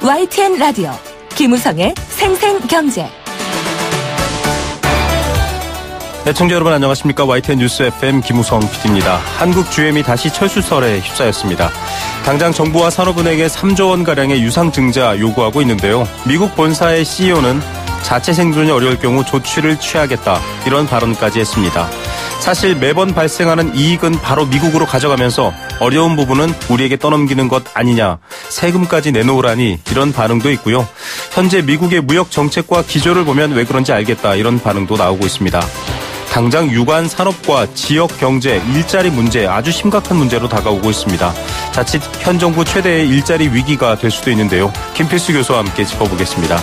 YTN 라디오 김우성의 생생경제. 시청자 여러분 안녕하십니까. YTN 뉴스 FM 김우성 PD입니다. 한국 GM이 다시 철수설에 휩싸였습니다. 당장 정부와 산업은행에 3조 원가량의 유상증자 요구하고 있는데요. 미국 본사의 CEO는 자체 생존이 어려울 경우 조치를 취하겠다, 이런 발언까지 했습니다. 사실 매번 발생하는 이익은 바로 미국으로 가져가면서 어려운 부분은 우리에게 떠넘기는 것 아니냐, 세금까지 내놓으라니, 이런 반응도 있고요. 현재 미국의 무역 정책과 기조를 보면 왜 그런지 알겠다, 이런 반응도 나오고 있습니다. 당장 유관 산업과 지역 경제, 일자리 문제, 아주 심각한 문제로 다가오고 있습니다. 자칫 현 정부 최대의 일자리 위기가 될 수도 있는데요. 김필수 교수와 함께 짚어보겠습니다.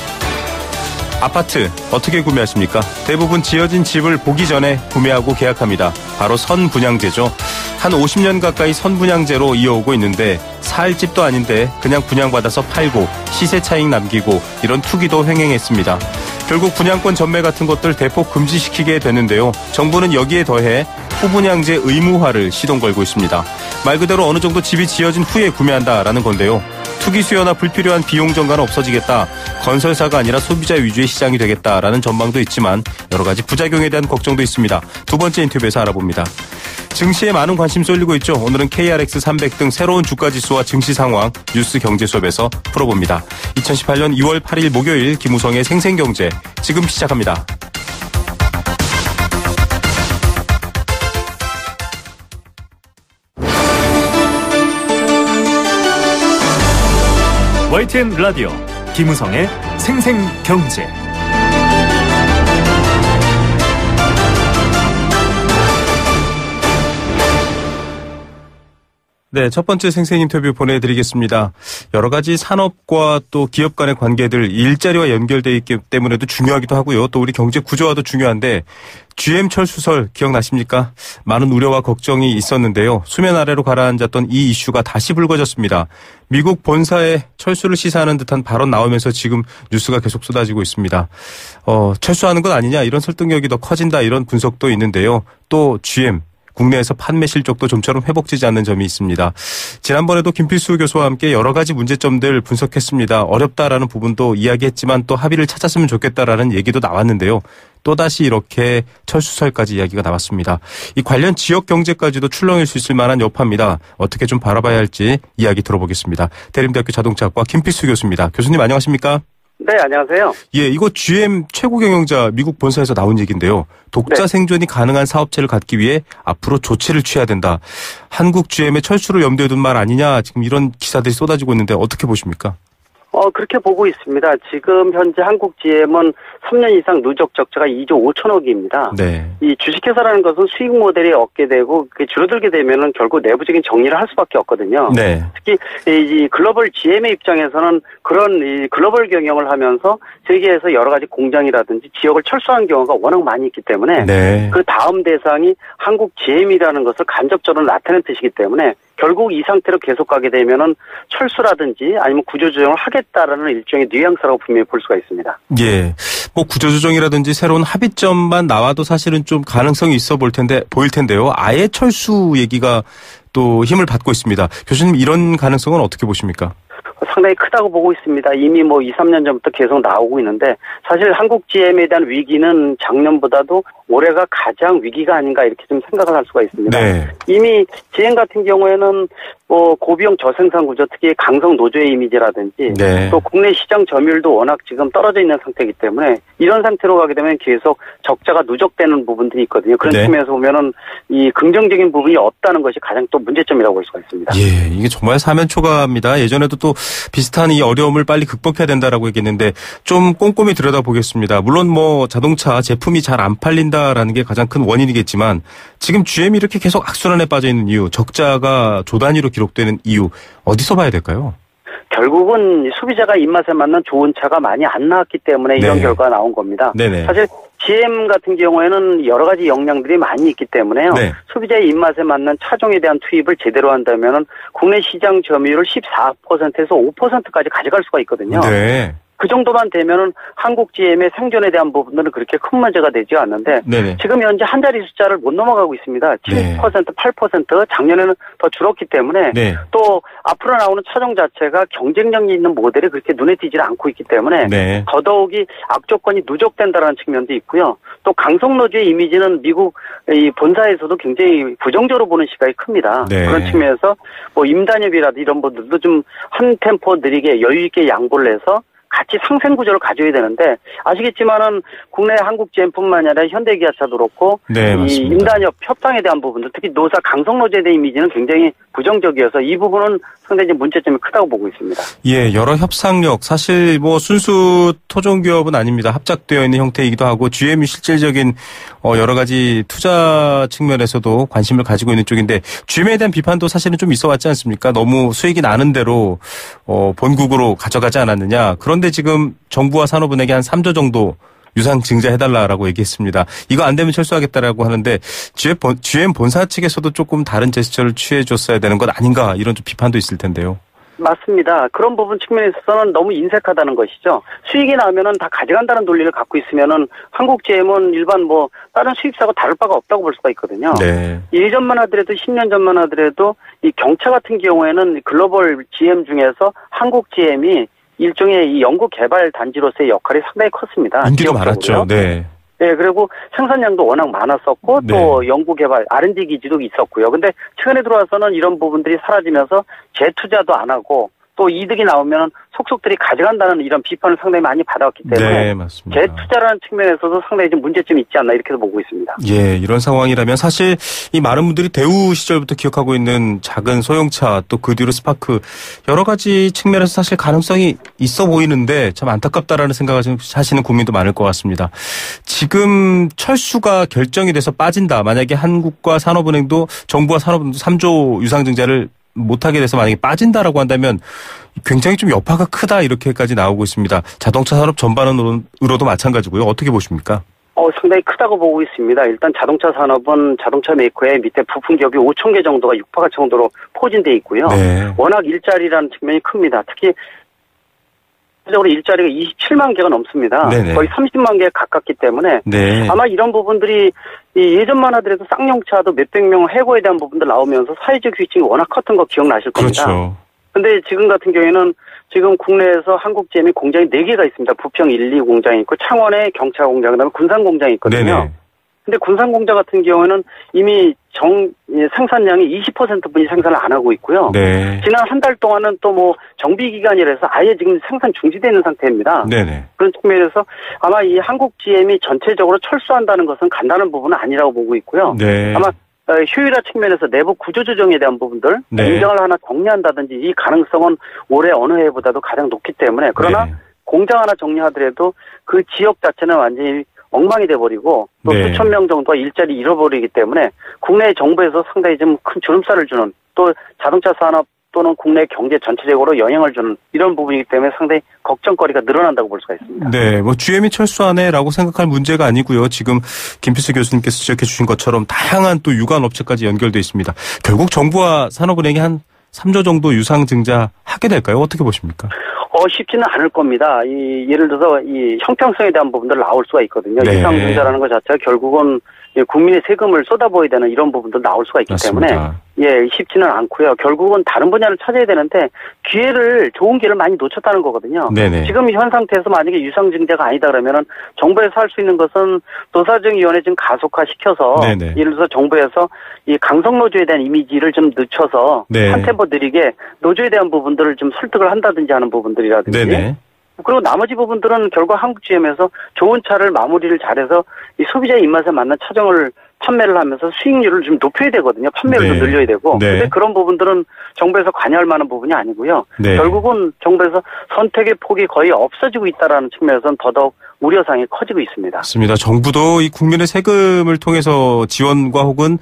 아파트 어떻게 구매하십니까? 대부분 지어진 집을 보기 전에 구매하고 계약합니다. 바로 선분양제죠. 한 50년 가까이 선분양제로 이어오고 있는데 살 집도 아닌데 그냥 분양받아서 팔고 시세 차익 남기고, 이런 투기도 횡행했습니다. 결국 분양권 전매 같은 것들 대폭 금지시키게 됐는데요. 정부는 여기에 더해 후분양제 의무화를 시동 걸고 있습니다. 말 그대로 어느 정도 집이 지어진 후에 구매한다라는 건데요. 투기 수요나 불필요한 비용 증가는 없어지겠다, 건설사가 아니라 소비자 위주의 시장이 되겠다라는 전망도 있지만 여러 가지 부작용에 대한 걱정도 있습니다. 두 번째 인터뷰에서 알아봅니다. 증시에 많은 관심 쏠리고 있죠. 오늘은 KRX 300 등 새로운 주가지수와 증시 상황 뉴스 경제 수업에서 풀어봅니다. 2018년 2월 8일 목요일 김우성의 생생경제 지금 시작합니다. YTN 라디오 김우성의 생생경제. 네, 첫 번째 생생 인터뷰 보내드리겠습니다. 여러 가지 산업과 또 기업 간의 관계들, 일자리와 연결되어 있기 때문에도 중요하기도 하고요. 또 우리 경제 구조와도 중요한데 GM 철수설 기억나십니까? 많은 우려와 걱정이 있었는데요. 수면 아래로 가라앉았던 이 이슈가 다시 불거졌습니다. 미국 본사에 철수를 시사하는 듯한 발언 나오면서 지금 뉴스가 계속 쏟아지고 있습니다. 철수하는 것 아니냐, 이런 설득력이 더 커진다, 이런 분석도 있는데요. 또 GM 국내에서 판매 실적도 좀처럼 회복되지 않는 점이 있습니다. 지난번에도 김필수 교수와 함께 여러 가지 문제점들 분석했습니다. 어렵다라는 부분도 이야기했지만 또 합의를 찾았으면 좋겠다라는 얘기도 나왔는데요. 또다시 이렇게 철수설까지 이야기가 나왔습니다. 이 관련 지역 경제까지도 출렁일 수 있을 만한 여파입니다. 어떻게 좀 바라봐야 할지 이야기 들어보겠습니다. 대림대학교 자동차학과 김필수 교수입니다. 교수님 안녕하십니까? 네, 안녕하세요. 예, 이거 GM 최고 경영자 미국 본사에서 나온 얘기인데요. 독자 생존이 가능한 사업체를 갖기 위해 앞으로 조치를 취해야 된다. 한국 GM의 철수를 염두에 둔 말 아니냐, 지금 이런 기사들이 쏟아지고 있는데 어떻게 보십니까? 그렇게 보고 있습니다. 지금 현재 한국 GM은 3년 이상 누적 적자가 2조 5천억입니다. 네. 이 주식회사라는 것은 수익 모델이 없게 되고 그게 줄어들게 되면은 결국 내부적인 정리를 할 수밖에 없거든요. 네. 특히 이 글로벌 GM의 입장에서는 그런 이 글로벌 경영을 하면서 세계에서 여러 가지 공장이라든지 지역을 철수한 경우가 워낙 많이 있기 때문에 네. 그 다음 대상이 한국 GM이라는 것을 간접적으로 나타낸 뜻이기 때문에 결국 이 상태로 계속 가게 되면은 철수라든지 아니면 구조조정을 하겠다라는 일종의 뉘앙스라고 분명히 볼 수가 있습니다. 예. 뭐 구조조정이라든지 새로운 합의점만 나와도 사실은 좀 가능성이 있어 보일 텐데요. 아예 철수 얘기가 또 힘을 받고 있습니다. 교수님, 이런 가능성은 어떻게 보십니까? 상당히 크다고 보고 있습니다. 이미 2, 3년 전부터 계속 나오고 있는데 사실 한국 GM에 대한 위기는 작년보다도 올해가 가장 위기가 아닌가 이렇게 좀 생각을 할 수가 있습니다. 네. 이미 GM 같은 경우에는 고비용 저생산 구조, 특히 강성 노조의 이미지라든지 네. 또 국내 시장 점유율도 워낙 지금 떨어져 있는 상태이기 때문에 이런 상태로 가게 되면 계속 적자가 누적되는 부분들이 있거든요. 그런 네. 측면에서 보면은 이 긍정적인 부분이 없다는 것이 가장 또 문제점이라고 볼 수가 있습니다. 예, 이게 정말 사면초가입니다. 예전에도 또 비슷한 이 어려움을 빨리 극복해야 된다라고 얘기했는데 좀 꼼꼼히 들여다보겠습니다. 물론 자동차 제품이 잘 안 팔린다라는 게 가장 큰 원인이겠지만 지금 GM이 이렇게 계속 악순환에 빠져 있는 이유, 적자가 조 단위로 기록되는 이유, 어디서 봐야 될까요? 결국은 소비자가 입맛에 맞는 좋은 차가 많이 안 나왔기 때문에 이런 결과가 나온 겁니다. 네네. 사실 GM 같은 경우에는 여러 가지 역량들이 많이 있기 때문에요. 네. 소비자의 입맛에 맞는 차종에 대한 투입을 제대로 한다면은 국내 시장 점유율을 14%에서 5%까지 가져갈 수가 있거든요. 네. 그 정도만 되면은 한국 GM의 생존에 대한 부분들은 그렇게 큰 문제가 되지 않는데 네네. 지금 현재 한 자리 숫자를 못 넘어가고 있습니다. 7%, 네. 8% 작년에는 더 줄었기 때문에 네. 또 앞으로 나오는 차종 자체가 경쟁력이 있는 모델이 그렇게 눈에 띄지 않고 있기 때문에 네. 더더욱이 악조건이 누적된다는 측면도 있고요. 또 강성노조의 이미지는 미국 이 본사에서도 굉장히 부정적으로 보는 시각이 큽니다. 네. 그런 측면에서 뭐 임단협이라든지 이런 분들도 좀 한 템포 느리게 여유 있게 양보를 해서 같이 상생 구조를 가져야 되는데 아시겠지만은 국내 한국 GM뿐만 아니라 현대기아차도 그렇고 네, 이 맞습니다. 임단협 협상에 대한 부분들 특히 노사 강성노조에 대한 이미지는 굉장히 부정적이어서 이 부분은 상당히 문제점이 크다고 보고 있습니다. 예, 여러 협상력 사실 뭐 순수 토종 기업은 아닙니다. 합작되어 있는 형태이기도 하고 GM이 실질적인 여러 가지 투자 측면에서도 관심을 가지고 있는 쪽인데 GM에 대한 비판도 사실은 좀 있어 왔지 않습니까? 너무 수익이 나는 대로 본국으로 가져가지 않았느냐. 그런데 지금 정부와 산업은행이 한 3조 정도 유상 증자해달라라고 얘기했습니다. 이거 안 되면 철수하겠다라고 하는데 GM 본사 측에서도 조금 다른 제스처를 취해줬어야 되는 것 아닌가 이런 좀 비판도 있을 텐데요. 맞습니다. 그런 부분 측면에서는 너무 인색하다는 것이죠. 수익이 나면은 다 가져간다는 논리를 갖고 있으면은 한국 GM은 일반 뭐 다른 수입사하고 다를 바가 없다고 볼 수가 있거든요. 네. 예전만 하더라도 10년 전만 하더라도 이 경차 같은 경우에는 글로벌 GM 중에서 한국 GM이 일종의 이 연구 개발 단지로서의 역할이 상당히 컸습니다. 인기도 지역적으로요. 많았죠. 네. 네, 그리고 생산량도 워낙 많았었고 네. 또 연구 개발 R&D 기지도 있었고요. 근데 최근에 들어와서는 이런 부분들이 사라지면서 재투자도 안 하고 또 이득이 나오면 속속들이 가져간다는 이런 비판을 상당히 많이 받아왔기 때문에 네, 맞습니다. 재투자라는 측면에서도 상당히 좀 문제점이 있지 않나 이렇게 보고 있습니다. 예, 이런 상황이라면 사실 이 많은 분들이 대우 시절부터 기억하고 있는 작은 소형차 또 그 뒤로 스파크 여러 가지 측면에서 사실 가능성이 있어 보이는데 참 안타깝다라는 생각을 하시는 국민도 많을 것 같습니다. 지금 철수가 결정이 돼서 빠진다. 만약에 한국과 산업은행도 정부와 산업은행도 3조 유상증자를 못하게 돼서 만약에 빠진다라고 한다면 굉장히 좀 여파가 크다 이렇게까지 나오고 있습니다. 자동차 산업 전반으로도 마찬가지고요. 어떻게 보십니까? 상당히 크다고 보고 있습니다. 일단 자동차 산업은 자동차 메이커의 밑에 부품 기업이 5천 개 정도가 육박할 정도로 포진돼 있고요. 네. 워낙 일자리라는 측면이 큽니다. 특히 실질적으로 일자리가 27만 개가 넘습니다. 네네. 거의 30만 개에 가깝기 때문에 네. 아마 이런 부분들이 예전만 하더라도 쌍용차도 몇백 명 해고에 대한 부분들 나오면서 사회적 휴직이 워낙 컸던 거 기억나실 겁니다. 그렇죠. 근데 지금 같은 경우에는 지금 국내에서 한국 GM이 공장이 4개가 있습니다. 부평 1, 2 공장이 있고 창원에 경차 공장, 그다음에 군산 공장이 있거든요. 네네. 근데 군산 공장 같은 경우에는 이미 생산량이 20%분이 생산을 안 하고 있고요. 네. 지난 한 달 동안은 또 뭐 정비 기간이라서 아예 지금 생산 중지되어 있는 상태입니다. 네네. 그런 측면에서 아마 이 한국 GM이 전체적으로 철수한다는 것은 간단한 부분은 아니라고 보고 있고요. 네. 아마 효율화 측면에서 내부 구조 조정에 대한 부분들 네. 공장을 하나 정리한다든지 이 가능성은 올해 어느 해보다도 가장 높기 때문에 그러나 네. 공장 하나 정리하더라도 그 지역 자체는 완전히 엉망이 돼버리고 또 네. 수천 명 정도가 일자리 잃어버리기 때문에 국내 정부에서 상당히 좀 큰 주름살을 주는 또 자동차 산업 또는 국내 경제 전체적으로 영향을 주는 이런 부분이기 때문에 상당히 걱정거리가 늘어난다고 볼 수가 있습니다. 네, 뭐 GM이 철수하네라고 생각할 문제가 아니고요. 지금 김필수 교수님께서 지적해 주신 것처럼 다양한 또 유관 업체까지 연결돼 있습니다. 결국 정부와 산업은행이 한 3조 정도 유상 증자하게 될까요? 어떻게 보십니까? 쉽지는 않을 겁니다. 예를 들어서 이 형평성에 대한 부분들 나올 수가 있거든요. 네. 유상 증자라는 것 자체가 결국은 국민의 세금을 쏟아부어야 되는 이런 부분도 나올 수가 있기 맞습니다. 때문에 쉽지는 않고요. 결국은 다른 분야를 찾아야 되는데 좋은 기회를 많이 놓쳤다는 거거든요. 네네. 지금 현 상태에서 만약에 유상 증자가 아니다 그러면은 정부에서 할 수 있는 것은 노사정위원회 좀 가속화시켜서 네네. 예를 들어서 정부에서 이 강성노조에 대한 이미지를 좀 늦춰서 네. 한 템포 느리게 노조에 대한 부분들을 좀 설득을 한다든지 하는 부분들이라든지 네네. 그리고 나머지 부분들은 결국 한국 GM에서 좋은 차를 마무리를 잘해서 이 소비자의 입맛에 맞는 차종을 판매를 하면서 수익률을 좀 높여야 되거든요. 판매를 좀 네. 늘려야 되고. 네. 근데 그런 부분들은 정부에서 관여할 만한 부분이 아니고요. 네. 결국은 정부에서 선택의 폭이 거의 없어지고 있다라는 측면에서는 더더욱 우려사항이 커지고 있습니다. 맞습니다. 정부도 이 국민의 세금을 통해서 지원과 혹은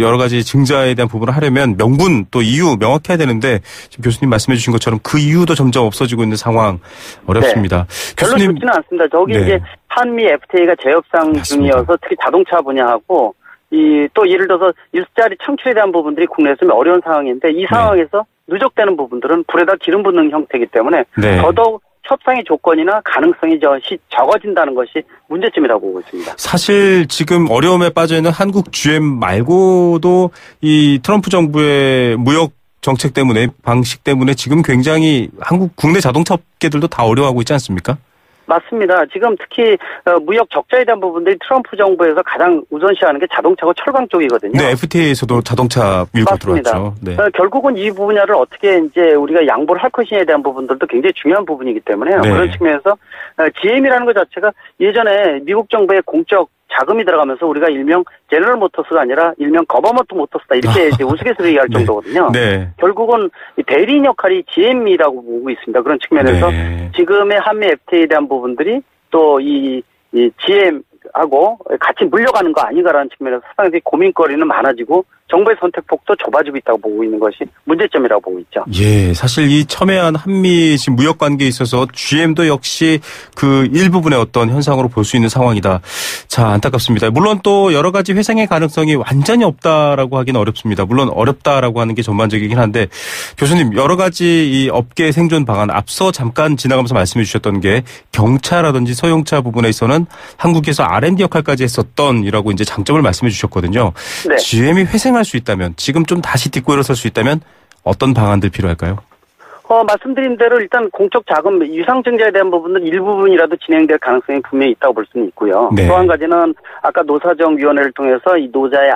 여러 가지 증자에 대한 부분을 하려면 명분 또 이유 명확해야 되는데 지금 교수님 말씀해 주신 것처럼 그 이유도 점점 없어지고 있는 상황 어렵습니다. 별로 교수님 좋지는 않습니다. 저기 네. 이제 한미 FTA가 재협상 맞습니다. 중이어서 특히 자동차 분야하고 또 예를 들어서 일자리 창출에 대한 부분들이 국내에서 좀 어려운 상황인데 이 상황에서 누적되는 부분들은 불에다 기름 붓는 형태이기 때문에 네. 더더욱 협상의 조건이나 가능성이 적어진다는 것이 문제점이라고 보고 있습니다. 사실 지금 어려움에 빠져있는 한국 GM 말고도 이 트럼프 정부의 무역 정책 때문에 방식 때문에 지금 굉장히 한국 국내 자동차 업계들도 다 어려워하고 있지 않습니까? 맞습니다. 지금 특히 무역 적자에 대한 부분들이 트럼프 정부에서 가장 우선시하는 게 자동차고 철강 쪽이거든요. 네, FTA에서도 자동차 밀고 맞습니다. 들어왔죠. 네. 결국은 이 분야를 어떻게 이제 우리가 양보를 할 것이냐에 대한 부분들도 굉장히 중요한 부분이기 때문에 네. 그런 측면에서 GM이라는 것 자체가 예전에 미국 정부의 공적 자금이 들어가면서 우리가 일명 제너럴 모터스가 아니라 일명 거버먼트 모터스다 이렇게 이제 우스갯소리 얘기할 네. 정도거든요. 네. 결국은 대리인 역할이 GM이라고 보고 있습니다. 그런 측면에서 네. 지금의 한미 FTA에 대한 부분들이 또 이 GM하고 같이 물려가는 거 아닌가라는 측면에서 상당히 고민거리는 많아지고 정부의 선택폭도 좁아지고 있다고 보고 있는 것이 문제점이라고 보고 있죠. 예, 사실 이 첨예한 한미 지금 무역 관계에 있어서 GM도 역시 그 일부분의 어떤 현상으로 볼 수 있는 상황이다. 자, 안타깝습니다. 물론 또 여러 가지 회생의 가능성이 완전히 없다라고 하기는 어렵습니다. 물론 어렵다라고 하는 게 전반적이긴 한데 교수님 여러 가지 이 업계 생존 방안 앞서 잠깐 지나가면서 말씀해 주셨던 게 경차라든지 소형차 부분에서는 한국에서 R&D 역할까지 했었던이라고 이제 장점을 말씀해 주셨거든요. 네. GM이 회생할 수 있다면 지금 좀 다시 딛고 일어설 수 있다면 어떤 방안들 필요할까요? 말씀드린 대로 일단 공적 자금 유상증자에 대한 부분은 일부분이라도 진행될 가능성이 분명히 있다고 볼 수는 있고요. 네. 또 한 가지는 아까 노사정위원회를 통해서 이 노자의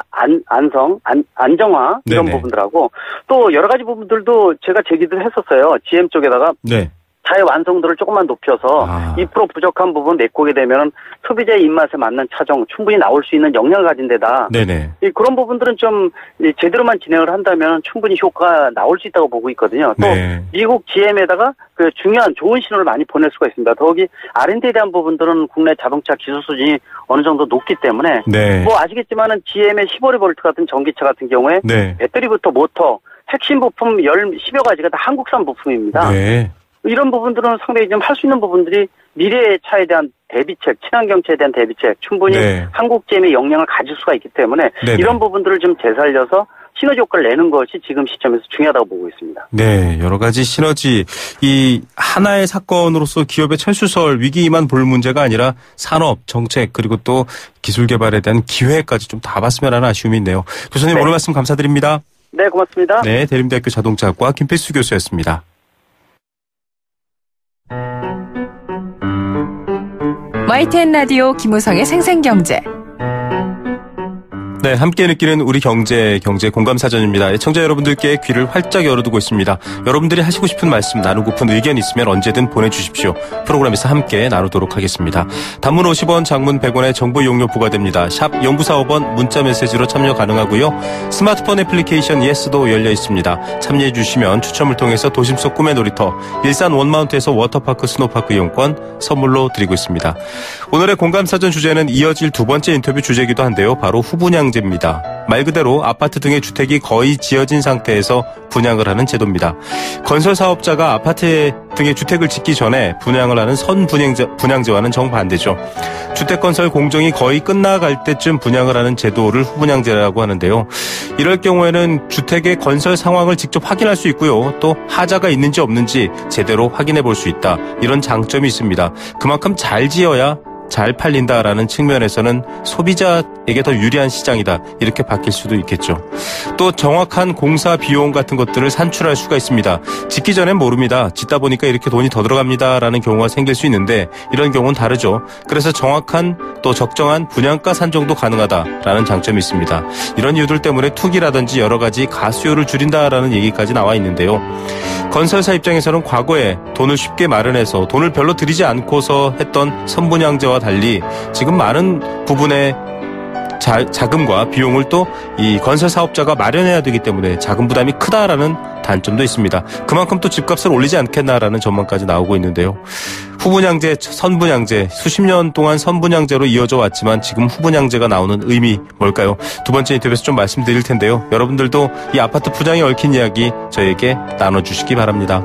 안정화 이런 네네. 부분들하고 또 여러 가지 부분들도 제가 제기를 했었어요. GM 쪽에다가 네. 차의 완성도를 조금만 높여서 2% 부족한 부분 메꾸게 되면 소비자의 입맛에 맞는 차종 충분히 나올 수 있는 역량을 가진 데다 네네. 그런 부분들은 좀 제대로만 진행을 한다면 충분히 효과가 나올 수 있다고 보고 있거든요. 또 네. 미국 GM에다가 그 중요한 좋은 신호를 많이 보낼 수가 있습니다. 더욱이 R&D에 대한 부분들은 국내 자동차 기술 수준이 어느 정도 높기 때문에 네. 뭐 아시겠지만은 GM의 15V 같은 전기차 같은 경우에 네. 배터리부터 모터 핵심 부품 10여 가지가 다 한국산 부품입니다. 네. 이런 부분들은 상당히 좀 할 수 있는 부분들이 미래의 차에 대한 대비책, 친환경차에 대한 대비책 충분히 네. 한국 GM의 역량을 가질 수가 있기 때문에 네네. 이런 부분들을 좀 되살려서 시너지 효과를 내는 것이 지금 시점에서 중요하다고 보고 있습니다. 네, 여러 가지 시너지. 이 하나의 사건으로서 기업의 철수설 위기만 볼 문제가 아니라 산업, 정책 그리고 또 기술 개발에 대한 기회까지 좀 다 봤으면 하는 아쉬움이 있네요. 교수님 네. 오늘 말씀 감사드립니다. 네, 고맙습니다. 네, 대림대학교 자동차학과 김필수 교수였습니다. YTN 라디오 김우성의 생생경제. 네, 함께 느끼는 우리 경제 공감 사전입니다. 애청자 여러분들께 귀를 활짝 열어두고 있습니다. 여러분들이 하시고 싶은 말씀, 나누고픈 의견 있으면 언제든 보내주십시오. 프로그램에서 함께 나누도록 하겠습니다. 단문 50원, 장문 100원의 정보 이용료 부과됩니다. 샵 0945번 문자 메시지로 참여 가능하고요. 스마트폰 애플리케이션 예스도 열려 있습니다. 참여해 주시면 추첨을 통해서 도심 속 꿈의 놀이터 일산 원마운트에서 워터파크 스노파크 이용권 선물로 드리고 있습니다. 오늘의 공감 사전 주제는 이어질 두 번째 인터뷰 주제이기도 한데요. 바로 후분양 입니다. 말 그대로 아파트 등의 주택이 거의 지어진 상태에서 분양을 하는 제도입니다. 건설 사업자가 아파트 등의 주택을 짓기 전에 분양을 하는 선분양제와는 정반대죠. 주택 건설 공정이 거의 끝나갈 때쯤 분양을 하는 제도를 후분양제라고 하는데요. 이럴 경우에는 주택의 건설 상황을 직접 확인할 수 있고요. 또 하자가 있는지 없는지 제대로 확인해 볼 수 있다. 이런 장점이 있습니다. 그만큼 잘 지어야 잘 팔린다라는 측면에서는 소비자에게 더 유리한 시장이다. 이렇게 바뀔 수도 있겠죠. 또 정확한 공사 비용 같은 것들을 산출할 수가 있습니다. 짓기 전엔 모릅니다. 짓다 보니까 이렇게 돈이 더 들어갑니다라는 경우가 생길 수 있는데 이런 경우는 다르죠. 그래서 정확한 또 적정한 분양가 산정도 가능하다라는 장점이 있습니다. 이런 이유들 때문에 투기라든지 여러 가지 가수요를 줄인다라는 얘기까지 나와 있는데요. 건설사 입장에서는 과거에 돈을 쉽게 마련해서 돈을 별로 들이지 않고서 했던 선분양제와 달리 지금 많은 부분의 자금과 비용을 또 이 건설 사업자가 마련해야 되기 때문에 자금 부담이 크다라는 단점도 있습니다. 그만큼 또 집값을 올리지 않겠나라는 전망까지 나오고 있는데요. 후분양제, 선분양제, 수십 년 동안 선분양제로 이어져 왔지만 지금 후분양제가 나오는 의미 뭘까요? 두 번째 인터뷰에서 좀 말씀드릴 텐데요. 여러분들도 이 아파트 분양에 얽힌 이야기 저에게 나눠주시기 바랍니다.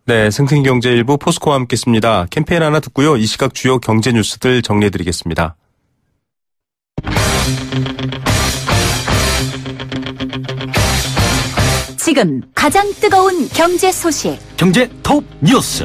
네, 생생경제 일부 포스코와 함께했습니다. 캠페인 하나 듣고요. 이 시각 주요 경제 뉴스들 정리해드리겠습니다. 지금 가장 뜨거운 경제 소식. 경제 톱 뉴스.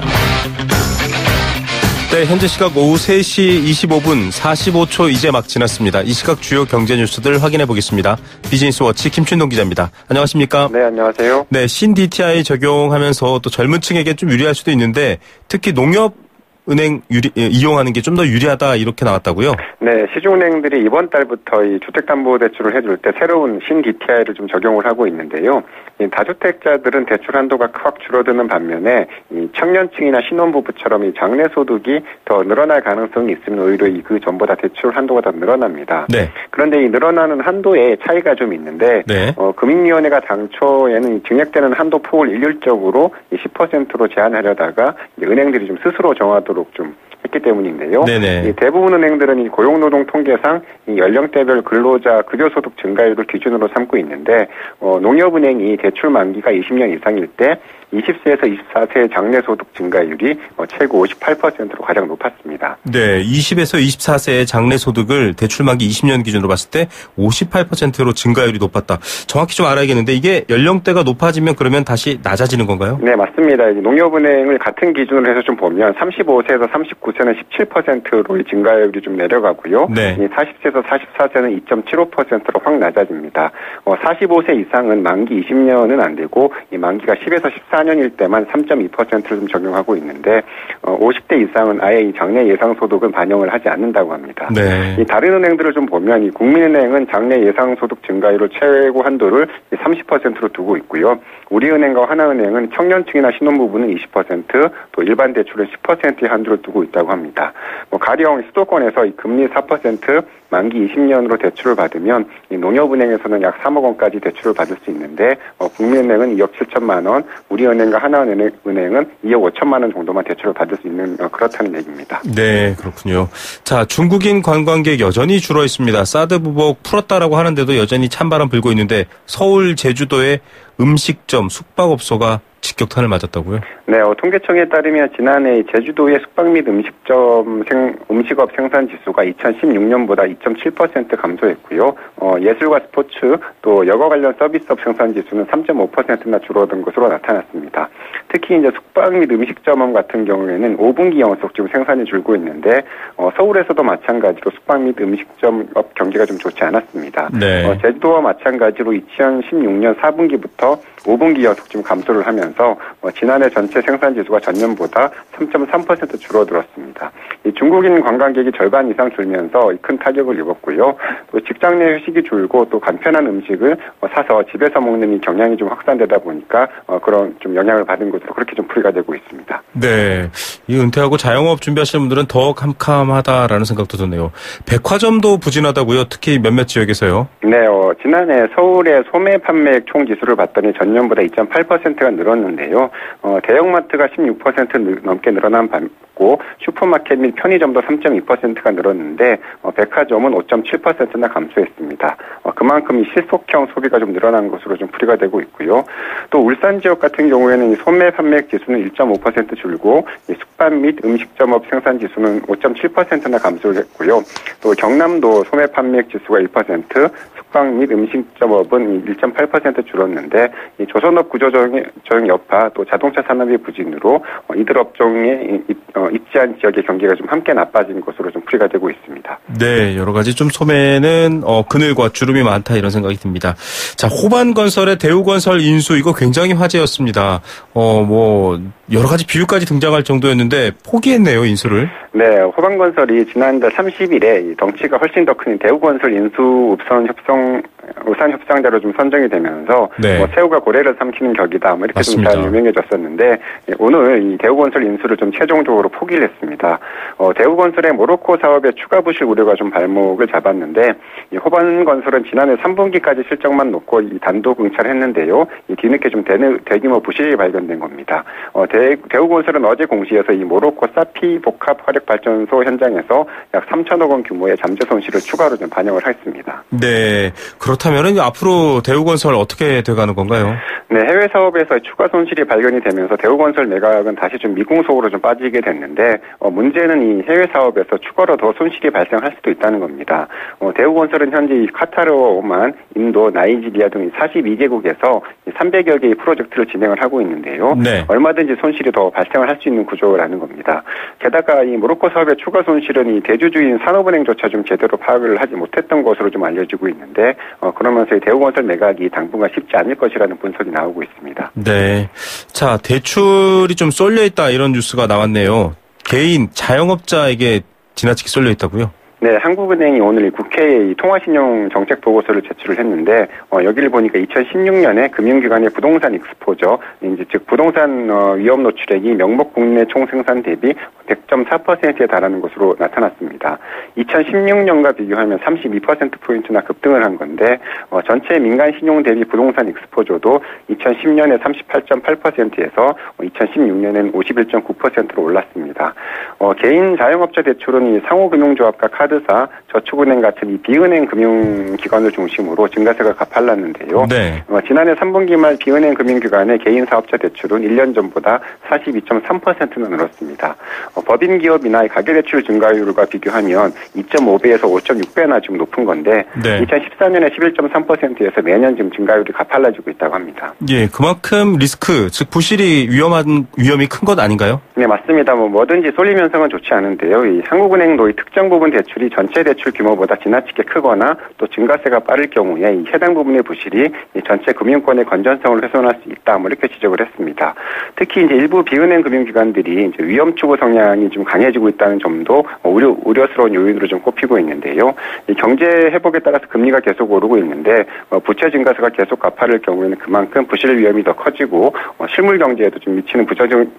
네, 현재 시각 오후 3시 25분 45초 이제 막 지났습니다. 이 시각 주요 경제 뉴스들 확인해 보겠습니다. 비즈니스워치 김춘동 기자입니다. 안녕하십니까? 네, 안녕하세요. 네, 신DTI 적용하면서 또 젊은 층에게 좀 유리할 수도 있는데 특히 농협은행 이용하는 게 좀 더 유리하다 이렇게 나왔다고요? 네, 시중은행들이 이번 달부터 이 주택담보대출을 해줄 때 새로운 신DTI를 좀 적용을 하고 있는데요. 이 다주택자들은 대출 한도가 확 줄어드는 반면에 이 청년층이나 신혼부부처럼 이 장래소득이 더 늘어날 가능성이 있으면 오히려 그 전보다 대출 한도가 더 늘어납니다. 네. 그런데 이 늘어나는 한도에 차이가 좀 있는데 네. 금융위원회가 당초에는 증액되는 한도 폭을 일률적으로 10%로 제한하려다가 은행들이 좀 스스로 정하도록 좀 했기 때문인데요. 네네. 대부분 은행들은 이 고용노동 통계상 이 연령대별 근로자 급여소득 증가율을 기준으로 삼고 있는데 농협은행이 대출 만기가 20년 이상일 때 20세에서 24세의 장래소득 증가율이 최고 58%로 가장 높았습니다. 네, 20에서 24세의 장래소득을 대출 만기 20년 기준으로 봤을 때 58%로 증가율이 높았다. 정확히 좀 알아야겠는데 이게 연령대가 높아지면 그러면 다시 낮아지는 건가요? 네, 맞습니다. 농협은행을 같은 기준으로 해서 좀 보면 35세에서 39세는 17%로 증가율이 좀 내려가고요. 네. 40세에서 44세는 2.75%로 확 낮아집니다. 45세 이상은 만기 20년은 안 되고 이 만기가 10에서 14년일 때만 3.2%를 좀 적용하고 있는데 50대 이상은 아예 이 장래 예상 소득은 반영을 하지 않는다고 합니다. 네. 이 다른 은행들을 좀 보면 이 국민은행은 장래 예상 소득 증가율을 최고 한도를 30%로 두고 있고요. 우리은행과 하나은행은 청년층이나 신혼부부는 20%, 또 일반 대출은 10%의 한도를 두고 있다고 합니다. 가령 수도권에서 이 금리 4%, 만기 20년으로 대출을 받으면 이 농협은행에서는 약 3억 원까지 대출을 받을 수 있는데 국민은행은 2억 7천만 원, 우리은행과 하나은행은 2억 5천만 원 정도만 대출을 받을 수 있는 그렇다는 얘기입니다. 네, 그렇군요. 자, 중국인 관광객 여전히 줄어 있습니다. 사드 부복 풀었다라고 하는데도 여전히 찬바람 불고 있는데 서울, 제주도의 음식점, 숙박업소가 직격탄을 맞았다고요? 네, 통계청에 따르면 지난해 제주도의 숙박 및 음식업 생산 지수가 2016년보다 2.7% 감소했고요. 예술과 스포츠 또 여가 관련 서비스업 생산 지수는 3.5%나 줄어든 것으로 나타났습니다. 특히 이제 숙박 및 음식점 같은 경우에는 5분기 연속 지금 생산이 줄고 있는데 서울에서도 마찬가지로 숙박 및 음식점업 경기가 좀 좋지 않았습니다. 네. 제주도와 마찬가지로 2016년 4분기부터 5분기 연속 지금 감소를 하면서 지난해 전체 생산 지수가 전년보다 3.3% 줄어들었습니다. 이 중국인 관광객이 절반 이상 줄면서 큰 타격을 입었고요. 또 직장 내 휴식이 줄고 또 간편한 음식을 사서 집에서 먹는 이 경향이 좀 확산되다 보니까 그런 좀 영향을 받은 것으로 그렇게 좀 풀이가 되고 있습니다. 네, 이 은퇴하고 자영업 준비하시는 분들은 더 캄캄하다라는 생각도 드네요. 백화점도 부진하다고요? 특히 몇몇 지역에서요? 네, 지난해 서울의 소매 판매액 총 지수를 봤더니 전년보다 2.8%가 늘었는데요. 대형마트가 16% 넘게 늘어난 반고 슈퍼마켓 및 편의점도 3.2%가 늘었는데 백화점은 5.7%나 감소했습니다. 그만큼 이 실속형 소비가 좀 늘어난 것으로 좀 풀이가 되고 있고요. 또 울산 지역 같은 경우에는 이 소매 판매액 지수는 1.5% 줄고 이 숙박 및 음식점업 생산 지수는 5.7%나 감소를 했고요. 또 경남도 소매 판매액 지수가 1%, 숙박 및 음식점업은 1.8% 줄었는데 이 조선업 구조조정 여파 또 자동차 산업의 부진으로 이들 업종에 입지한 지역의 경기가 좀 함께 나빠진 것으로 좀 풀이가 되고 있습니다. 네, 여러 가지 좀 소매는 그늘과 주름이 많다 이런 생각이 듭니다. 자, 호반건설의 대우건설 인수 이거 굉장히 화제였습니다. 여러 가지 비율까지 등장할 정도였는데 포기했네요, 인수를. 네, 호반건설이 지난달 30일에 덩치가 훨씬 더 큰 대우건설 인수 우선 협상자로 좀 선정이 되면서 네. 새우가 고래를 삼키는 격이다 이렇게 좀 맞습니다. 잘 유명해졌었는데 오늘 이 대우건설 인수를 좀 최종적으로 포기를 했습니다. 대우건설의 모로코 사업에 추가 부실 우려가 좀 발목을 잡았는데 이 호반건설은 지난해 3분기까지 실적만 놓고 이 단독 응찰을 했는데요. 이 뒤늦게 좀 대규모 부실이 발견된 겁니다. 대우건설은 어제 공시에서 이 모로코 사피 복합 화력발전소 현장에서 약 3천억 원 규모의 잠재 손실을 추가로 좀 반영을 했습니다. 네, 그렇다 그렇다면 앞으로 대우건설 어떻게 돼가는 건가요? 네, 해외 사업에서 추가 손실이 발견이 되면서 대우건설 매각은 다시 좀 미궁속으로 좀 빠지게 됐는데 문제는 이 해외 사업에서 추가로 더 손실이 발생할 수도 있다는 겁니다. 대우건설은 현재 이 카타르, 오만, 인도, 나이지리아 등 42개국에서 300여 개의 프로젝트를 진행을 하고 있는데요. 네. 얼마든지 손실이 더 발생을 할 수 있는 구조라는 겁니다. 게다가 이 모로코 사업의 추가 손실은 이 대주주인 산업은행조차 좀 제대로 파악을 하지 못했던 것으로 좀 알려지고 있는데 그러면서 이 대우건설 매각이 당분간 쉽지 않을 것이라는 분석이 나오고 있습니다. 네. 자, 대출이 좀 쏠려 있다 이런 뉴스가 나왔네요. 개인 자영업자에게 지나치게 쏠려 있다고요? 네, 한국은행이 오늘 국회에 이 통화신용 정책 보고서를 제출을 했는데 여기를 보니까 2016년에 금융기관의 부동산 익스포저, 이제 즉 부동산 위험 노출액이 명목 국내 총생산 대비 100.4%에 달하는 것으로 나타났습니다. 2016년과 비교하면 32%포인트나 급등을 한 건데 전체 민간 신용 대비 부동산 익스포저도 2010년에 38.8%에서 2016년에는 51.9%로 올랐습니다. 개인 자영업자 대출은 이 상호금융조합과 카드사, 저축은행 같은 이 비은행 금융기관을 중심으로 증가세가 가팔랐는데요. 네. 지난해 3분기 말 비은행 금융기관의 개인 사업자 대출은 1년 전보다 42.3%나 늘었습니다. 법인 기업이나 가계대출 증가율과 비교하면 2.5배에서 5.6배나 좀 높은 건데 네. 2014년에 11.3%에서 매년 지금 증가율이 가팔라지고 있다고 합니다. 예, 그만큼 리스크, 즉 부실이 위험이 큰 것 아닌가요? 네, 맞습니다. 뭐든지 쏠림 현상은 좋지 않은데요. 이 한국은행도 이 특정 부분 대출이 전체 대출 규모보다 지나치게 크거나 또 증가세가 빠를 경우에 이 해당 부분의 부실이 이 전체 금융권의 건전성을 훼손할 수 있다. 이렇게 지적을 했습니다. 특히 이제 일부 비은행 금융기관들이 이제 위험 추구 성향이 좀 강해지고 있다는 점도 우려스러운 요인으로 좀 꼽히고 있는데요. 이 경제 회복에 따라서 금리가 계속 오르고 있는데 부채 증가세가 계속 가파를 경우에는 그만큼 부실 위험이 더 커지고 실물 경제에도 좀 미치는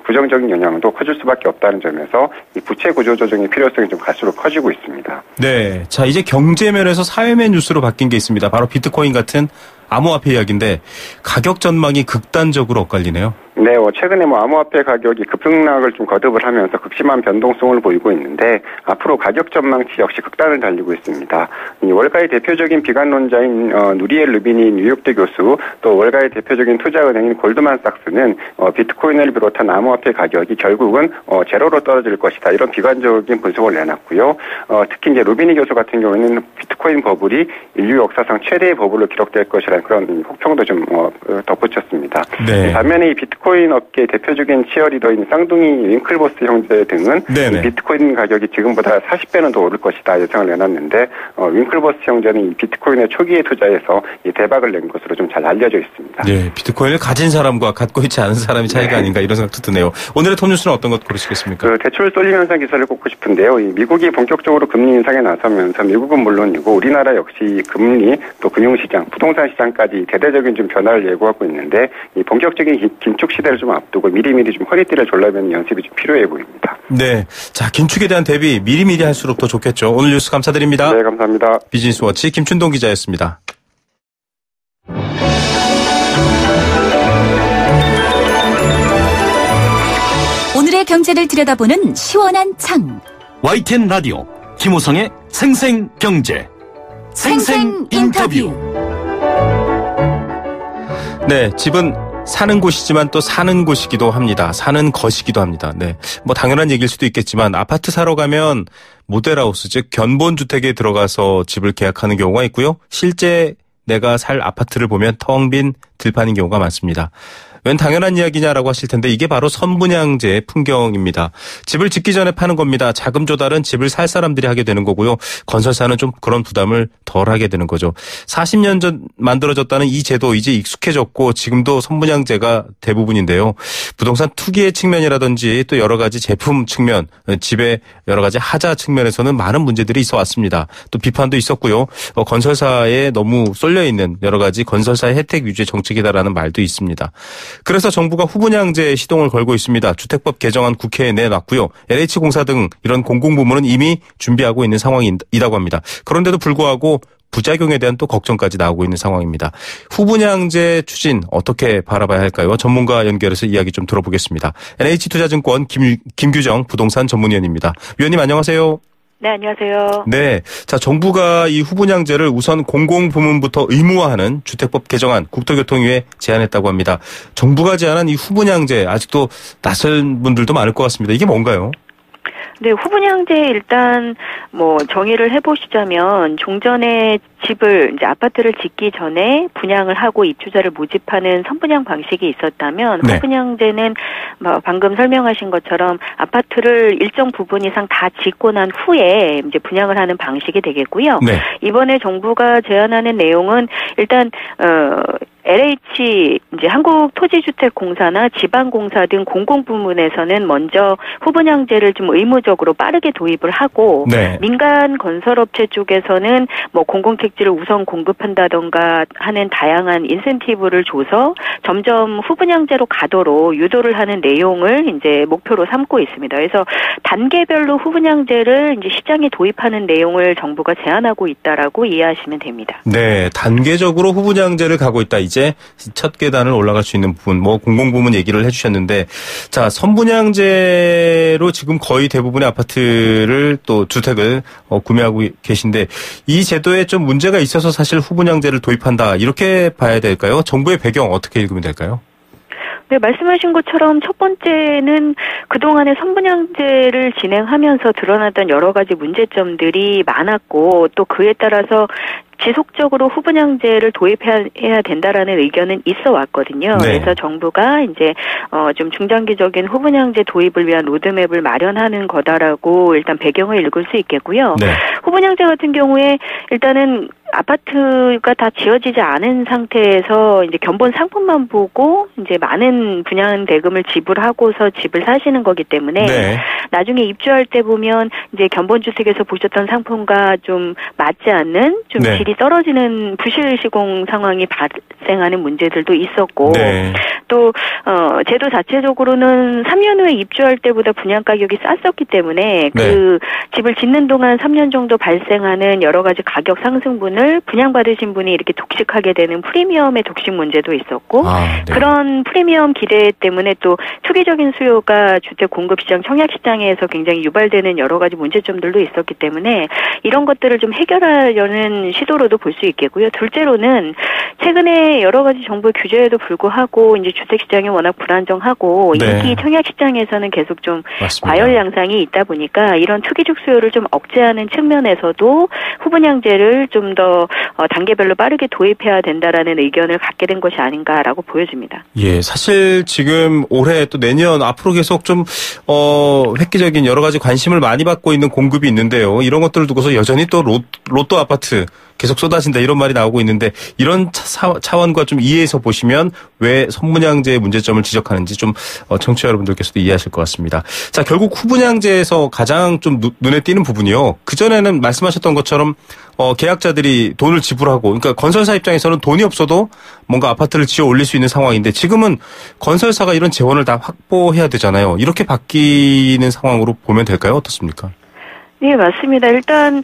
부정적인 영향도 커질 수밖에 없다는 점에서 이 부채 구조 조정의 필요성이 좀 갈수록 커지고 있습니다. 네. 자, 이제 경제면에서 사회면 뉴스로 바뀐 게 있습니다. 바로 비트코인 같은 암호화폐 이야기인데 가격 전망이 극단적으로 엇갈리네요. 네, 최근에 암호화폐 가격이 급등락을 좀 거듭을 하면서 극심한 변동성을 보이고 있는데 앞으로 가격 전망치 역시 극단을 달리고 있습니다. 이 월가의 대표적인 비관론자인 누리엘 루비니 뉴욕대 교수, 또 월가의 대표적인 투자은행인 골드만삭스는 비트코인을 비롯한 암호화폐 가격이 결국은 제로로 떨어질 것이다, 이런 비관적인 분석을 내놨고요. 특히 이제 루비니 교수 같은 경우에는 비트코인 버블이 인류 역사상 최대의 버블로 기록될 것이라는 그런 혹평도 좀 덧붙였습니다. 네. 반면에 이 비트코인 업계의 대표적인 치어리더인 쌍둥이 윙클보스 형제 등은 이 비트코인 가격이 지금보다 40배는 더 오를 것이다 예상을 내놨는데 윙클보스 형제는 이 비트코인의 초기에 투자해서 이 대박을 낸 것으로 좀 잘 알려져 있습니다. 네, 비트코인을 가진 사람과 갖고 있지 않은 사람의 차이가 아닌가 이런 생각도 드네요. 오늘의 톱뉴스는 어떤 것 고르시겠습니까? 대출 쏠림 현상 기사를 꼽고 싶은데요. 이 미국이 본격적으로 금리 인상에 나서면서 미국은 물론이고 우리나라 역시 금리 또 금융시장, 부동산 시장까지 대대적인 좀 변화를 예고하고 있는데 이 본격적인 긴축 시대를 좀 앞두고 미리미리 좀 허리띠를 졸라매는 연습이 좀 필요해 보입니다. 네, 자 긴축에 대한 대비 미리미리 할수록 더 좋겠죠. 오늘 뉴스 감사드립니다. 네, 감사합니다. 비즈니스워치 김춘동 기자였습니다. 오늘의 경제를 들여다보는 시원한 창. YTN 라디오 김우성의 생생경제 생생인터뷰. 네, 집은 사는 곳이지만 또 사는 곳이기도 합니다. 사는 것이기도 합니다. 네, 뭐 당연한 얘기일 수도 있겠지만 아파트 사러 가면 모델하우스, 즉 견본주택에 들어가서 집을 계약하는 경우가 있고요. 실제 내가 살 아파트를 보면 텅 빈 들판인 경우가 많습니다. 웬 당연한 이야기냐라고 하실 텐데 이게 바로 선분양제의 풍경입니다. 집을 짓기 전에 파는 겁니다. 자금 조달은 집을 살 사람들이 하게 되는 거고요. 건설사는 좀 그런 부담을 덜 하게 되는 거죠. 40년 전 만들어졌다는 이 제도 이제 익숙해졌고 지금도 선분양제가 대부분인데요. 부동산 투기의 측면이라든지 또 여러 가지 제품 측면, 집의 여러 가지 하자 측면에서는 많은 문제들이 있어 왔습니다. 또 비판도 있었고요. 건설사에 너무 쏠려 있는 여러 가지 건설사의 혜택 위주의 정책이다라는 말도 있습니다. 그래서 정부가 후분양제 시동을 걸고 있습니다. 주택법 개정안 국회에 내놨고요. LH공사 등 이런 공공부문은 이미 준비하고 있는 상황이라고 합니다. 그런데도 불구하고 부작용에 대한 또 걱정까지 나오고 있는 상황입니다. 후분양제 추진 어떻게 바라봐야 할까요? 전문가 연결해서 이야기 좀 들어보겠습니다. NH투자증권 김규정 부동산 전문위원입니다. 위원님 안녕하세요. 네, 안녕하세요. 네. 자, 정부가 이 후분양제를 우선 공공부문부터 의무화하는 주택법 개정안 국토교통위에 제안했다고 합니다. 정부가 제안한 이 후분양제 아직도 낯선 분들도 많을 것 같습니다. 이게 뭔가요? 네, 후분양제 일단 뭐 정의를 해보시자면 종전에 집을 이제 아파트를 짓기 전에 분양을 하고 입주자를 모집하는 선분양 방식이 있었다면 네. 후분양제는 뭐 방금 설명하신 것처럼 아파트를 일정 부분 이상 다 짓고 난 후에 이제 분양을 하는 방식이 되겠고요. 네. 이번에 정부가 제안하는 내용은 일단 LH 이제 한국토지주택공사나 지방공사 등 공공부문에서는 먼저 후분양제를 좀 의무적으로 빠르게 도입을 하고 네. 민간 건설업체 쪽에서는 뭐 공공택지를 우선 공급한다던가 하는 다양한 인센티브를 줘서 점점 후분양제로 가도록 유도를 하는 내용을 이제 목표로 삼고 있습니다. 그래서 단계별로 후분양제를 이제 시장에 도입하는 내용을 정부가 제안하고 있다라고 이해하시면 됩니다. 네, 단계적으로 후분양제를 가고 있다. 이제 첫 계단을 올라갈 수 있는 부분, 뭐 공공부문 얘기를 해주셨는데, 자, 선분양제로 지금 거의 대부분의 아파트를 또 주택을 구매하고 계신데, 이 제도에 좀 문제가 있어서 사실 후분양제를 도입한다 이렇게 봐야 될까요? 정부의 배경 어떻게 읽으면 될까요? 네, 말씀하신 것처럼 첫 번째는 그동안에 선분양제를 진행하면서 드러났던 여러 가지 문제점들이 많았고 또 그에 따라서 지속적으로 후분양제를 도입해야 된다라는 의견은 있어 왔거든요. 네. 그래서 정부가 이제 좀 중장기적인 후분양제 도입을 위한 로드맵을 마련하는 거다라고 일단 배경을 읽을 수 있겠고요. 네. 후분양제 같은 경우에 일단은 아파트가 다 지어지지 않은 상태에서 이제 견본 상품만 보고 이제 많은 분양 대금을 지불하고서 집을 사시는 거기 때문에 네. 나중에 입주할 때 보면 이제 견본 주택에서 보셨던 상품과 좀 맞지 않는 좀 네. 질이 떨어지는 부실 시공 상황이 발생하는 문제들도 있었고 네. 또 제도 자체적으로는 3년 후에 입주할 때보다 분양 가격이 쌌었기 때문에 그 집을 짓는 동안 3년 정도 발생하는 여러 가지 가격 상승분을 분양받으신 분이 이렇게 독식하게 되는 프리미엄의 독식 문제도 있었고 네. 그런 프리미엄 기대 때문에 또 투기적인 수요가 주택 공급 시장 청약 시장에서 굉장히 유발되는 여러 가지 문제점들도 있었기 때문에 이런 것들을 좀 해결하려는 시도로도 볼 수 있겠고요. 둘째로는 최근에 여러 가지 정부의 규제에도 불구하고 이제 주택 시장이 워낙 불안정하고 네. 인기 청약 시장에서는 계속 좀 맞습니다. 과열 양상이 있다 보니까 이런 투기적 수요를 좀 억제하는 측면에서도 후분양제를 좀 더 단계별로 빠르게 도입해야 된다라는 의견을 갖게 된 것이 아닌가라고 보여집니다. 예, 사실 지금 올해 또 내년 앞으로 계속 좀 획기적인 여러 가지 관심을 많이 받고 있는 공급이 있는데요. 이런 것들을 두고서 여전히 또 로또 아파트 계속 쏟아진다 이런 말이 나오고 있는데 이런 차원과 좀 이해해서 보시면 왜 선분양제의 문제점을 지적하는지 좀 청취자 여러분들께서도 이해하실 것 같습니다. 자, 결국 후분양제에서 가장 좀 눈에 띄는 부분이요. 그전에는 말씀하셨던 것처럼 계약자들이 돈을 지불하고 그러니까 건설사 입장에서는 돈이 없어도 뭔가 아파트를 지어 올릴 수 있는 상황인데 지금은 건설사가 이런 재원을 다 확보해야 되잖아요. 이렇게 바뀌는 상황으로 보면 될까요? 어떻습니까? 네, 맞습니다. 일단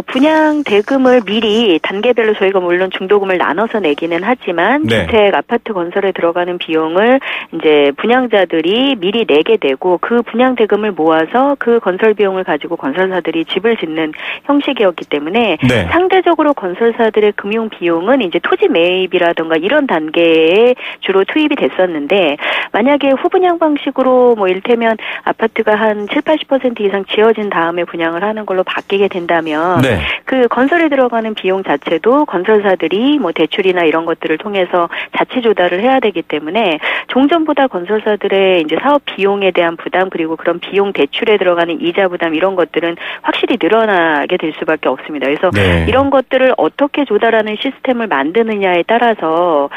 분양 대금을 미리 단계별로 저희가 물론 중도금을 나눠서 내기는 하지만 네. 주택 아파트 건설에 들어가는 비용을 이제 분양자들이 미리 내게 되고 그 분양 대금을 모아서 그 건설 비용을 가지고 건설사들이 집을 짓는 형식이었기 때문에 네. 상대적으로 건설사들의 금융 비용은 이제 토지 매입이라든가 이런 단계에 주로 투입이 됐었는데 만약에 후분양 방식으로 뭐 일테면 아파트가 한 7-80% 이상 지어진 다음에 분양을 하는 걸로 바뀌게 된다면 네. 그 건설에 들어가는 비용 자체도 건설사들이 뭐 대출이나 이런 것들을 통해서 자체 조달을 해야 되기 때문에 종전보다 건설사들의 이제 사업 비용에 대한 부담 그리고 그런 비용 대출에 들어가는 이자 부담 이런 것들은 확실히 늘어나게 될 수밖에 없습니다. 그래서 네. 이런 것들을 어떻게 조달하는 시스템을 만드느냐에 따라서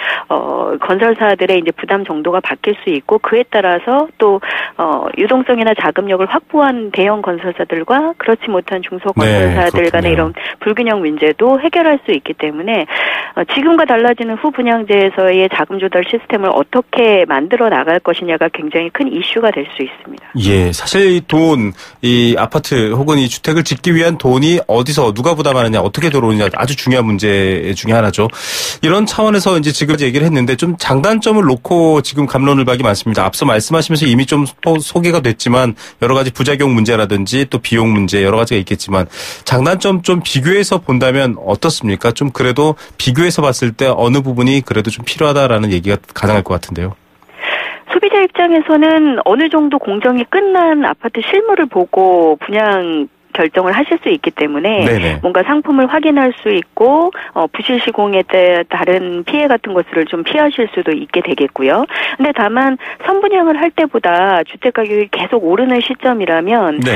건설사들의 이제 부담 정도가 바뀔 수 있고 그에 따라서 또 유동성이나 자금력을 확보한 대형 건설사들과 그렇지 못한 중소건설사들 간의 이런 불균형 문제도 해결할 수 있기 때문에 지금과 달라지는 후분양제에서의 자금 조달 시스템을 어떻게 만들어 나갈 것이냐가 굉장히 큰 이슈가 될 수 있습니다. 예, 사실 이 아파트 혹은 이 주택을 짓기 위한 돈이 어디서 누가 부담하느냐 어떻게 들어오느냐 아주 중요한 문제 중에 하나죠. 이런 차원에서 이제 지금 얘기를 했는데 좀 장단점을 놓고 지금 갑론을박이 많습니다. 앞서 말씀하시면서 이미 좀 소개가 됐지만 여러 가지 부작용 문제라든지 또 비용 문제 이제 여러 가지가 있겠지만 장단점 좀 비교해서 본다면 어떻습니까? 좀 그래도 비교해서 봤을 때 어느 부분이 그래도 좀 필요하다라는 얘기가 가능할 것 같은데요. 소비자 입장에서는 어느 정도 공정이 끝난 아파트 실물을 보고 분양 결정을 하실 수 있기 때문에 네네. 뭔가 상품을 확인할 수 있고 부실 시공에 대해 다른 피해 같은 것들을 좀 피하실 수도 있게 되겠고요. 근데 다만 선분양을 할 때보다 주택 가격이 계속 오르는 시점이라면 네.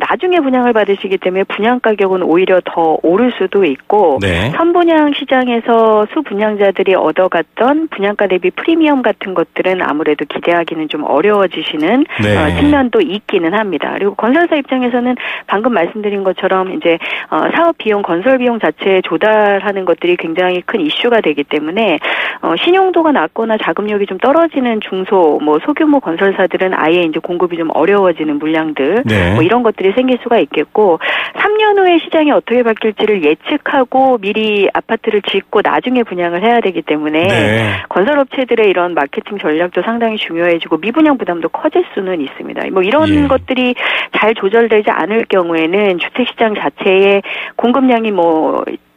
나중에 분양을 받으시기 때문에 분양 가격은 오히려 더 오를 수도 있고 네. 선분양 시장에서 수분양자들이 얻어갔던 분양가 대비 프리미엄 같은 것들은 아무래도 기대하기는 좀 어려워지시는 네. 측면도 있기는 합니다. 그리고 건설사 입장에서는 방금 말씀드린 것처럼 이제 사업 비용, 건설 비용 자체에 조달하는 것들이 굉장히 큰 이슈가 되기 때문에 신용도가 낮거나 자금력이 좀 떨어지는 중소, 소규모 건설사들은 아예 이제 공급이 좀 어려워지는 물량들, 네. 이런 것들이 생길 수가 있겠고, 3년 후에 시장이 어떻게 바뀔지를 예측하고 미리 아파트를 짓고 나중에 분양을 해야 되기 때문에 네. 건설업체들의 이런 마케팅 전략도 상당히 중요해지고 미분양 부담도 커질 수는 있습니다. 이런 예. 것들이 잘 조절되지 않을 경우에는 주택시장 자체의 공급량이